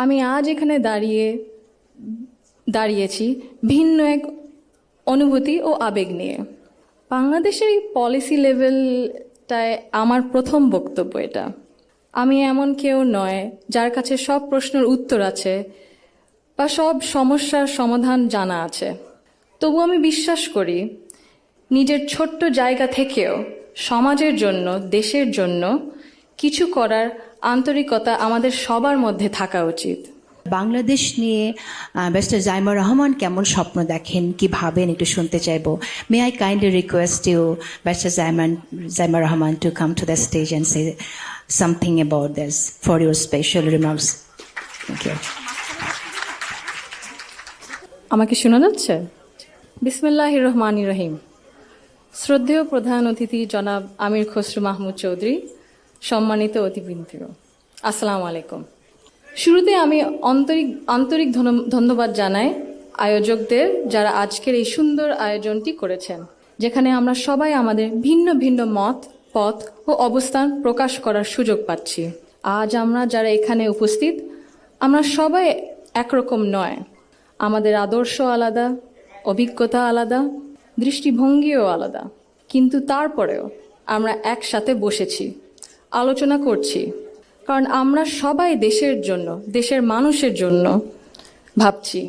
আমি আজ এখানে দাঁড়িয়েছি ভিন্ন এক অনুভূতি ও আবেগ নিয়ে। বাংলাদেশের এই পলিসি লেভেলটায় আমার প্রথম বক্তব্য এটা। আমি এমন কেউ নয় যার কাছে সব প্রশ্নের উত্তর আছে বা সব সমস্যার সমাধান জানা আছে। তবু আমি বিশ্বাস করি নিজের ছোট্ট জায়গা থেকেও সমাজের জন্য, দেশের জন্য কিছু করার আন্তরিকতা আমাদের সবার মধ্যে থাকা উচিত। বাংলাদেশ নিয়ে ব্যারিস্টার জাইমা রহমান কেমন স্বপ্ন দেখেন, কি ভাবেন, একটু শুনতে চাইবো। May I kindly request you barrister Zaima Rahman to come to the stage and say something about this for your special remarks. Thank you. আমাকে শোনা যাচ্ছে? বিসমিল্লাহির রহমানির রহিম। শ্রদ্ধেয় প্রধান অতিথি জনাব আমির খসরু মাহমুদ চৌধুরী, সম্মানিত অতিথিবৃন্দ, আসসালামু আলাইকুম। শুরুতে আমি আন্তরিক ধন্যবাদ জানাই আয়োজকদের, যারা আজকের এই সুন্দর আয়োজনটি করেছেন, যেখানে আমরা সবাই আমাদের ভিন্ন ভিন্ন মত, পথ ও অবস্থান প্রকাশ করার সুযোগ পাচ্ছি। আজ আমরা যারা এখানে উপস্থিত, আমরা সবাই একরকম নয়। আমাদের আদর্শ আলাদা, অভিজ্ঞতা আলাদা, দৃষ্টিভঙ্গিও আলাদা, কিন্তু তারপরেও আমরা একসাথে বসেছি, আলোচনা করছি, কারণ আমরা সবাই দেশের জন্য, দেশের মানুষের জন্য ভাবছি।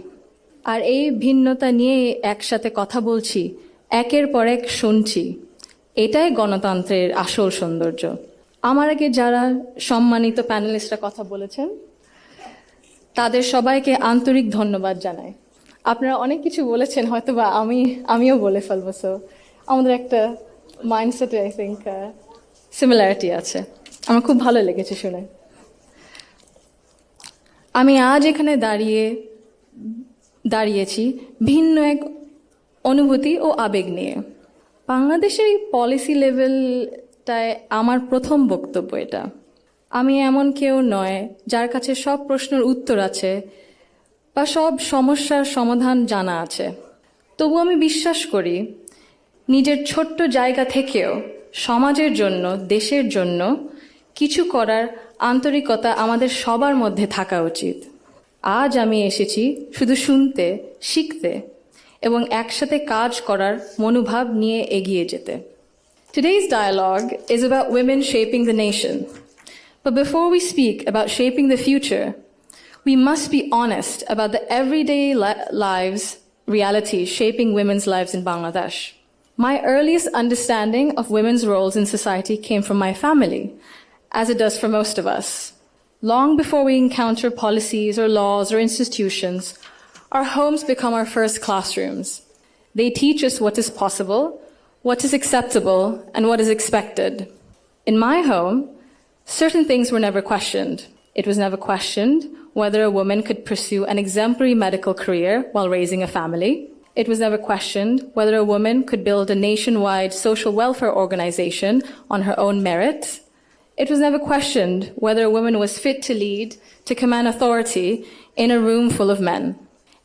আর এই ভিন্নতা নিয়ে একসাথে কথা বলছি, একের পর এক শুনছি। এটাই গণতন্ত্রের আসল সৌন্দর্য। আমার আগে যারা সম্মানিত প্যানেলিস্টরা কথা বলেছেন, তাদের সবাইকে আন্তরিক ধন্যবাদ জানাই। আপনারা অনেক কিছু বলেছেন, হয়তো বা আমিও বলে ফেলবো। সো আমাদের একটা মাইন্ডসেটে আই থিঙ্ক সিমিলারিটি আছে। আমার খুব ভালো লেগেছে শুনে। আমি আজ এখানে দাঁড়িয়েছি ভিন্ন এক অনুভূতি ও আবেগ নিয়ে। বাংলাদেশের এই পলিসি লেভেলটায় আমার প্রথম বক্তব্য এটা। আমি এমন কেউ নয় যার কাছে সব প্রশ্নের উত্তর আছে বা সব সমস্যার সমাধান জানা আছে। তবু আমি বিশ্বাস করি নিজের ছোট্ট জায়গা থেকেও সমাজের জন্য, দেশের জন্য কিছু করার আন্তরিকতা আমাদের সবার মধ্যে থাকা উচিত। আজ আমি এসেছি শুধু শুনতে, শিখতে এবং একসাথে কাজ করার মনোভাব নিয়ে এগিয়ে যেতে। Today's dialogue is about women shaping the nation. But before we speak about shaping the future, we must be honest about the everyday reality shaping women's lives in Bangladesh. My earliest understanding of women's roles in society came from my family, as it does for most of us. Long before we encounter policies or laws or institutions, our homes become our first classrooms. They teach us what is possible, what is acceptable, and what is expected. In my home, certain things were never questioned. It was never questioned whether a woman could pursue an exemplary medical career while raising a family. It was never questioned whether a woman could build a nationwide social welfare organization on her own merit. It was never questioned whether a woman was fit to lead, to command authority in a room full of men.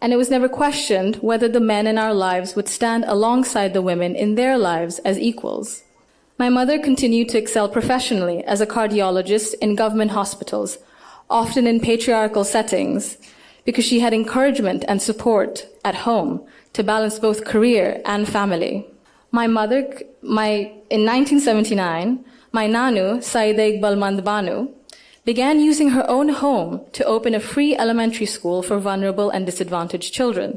And it was never questioned whether the men in our lives would stand alongside the women in their lives as equals. My mother continued to excel professionally as a cardiologist in government hospitals, often in patriarchal settings, because she had encouragement and support at home to balance both career and family. In 1979, my Nanu, Saida Iqbal Mandbanu, began using her own home to open a free elementary school for vulnerable and disadvantaged children.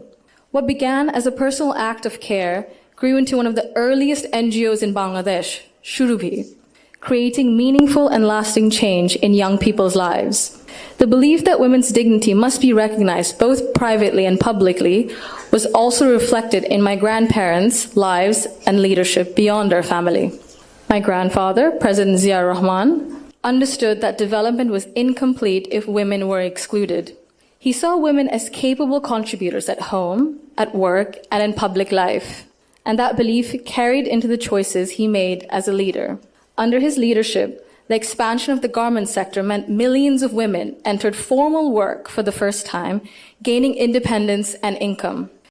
What began as a personal act of care grew into one of the earliest NGOs in Bangladesh, Shurubhi, creating meaningful and lasting change in young people's lives. The belief that women's dignity must be recognized both privately and publicly was also reflected in my grandparents' lives and leadership beyond our family. My grandfather, President Zia Rahman, understood that development was incomplete if women were excluded. He saw women as capable contributors at home, at work, and in public life, and that belief carried into the choices he made as a leader. Under his leadership, the expansion of the garment sector meant millions of women entered formal work for the first time, gaining independence and income.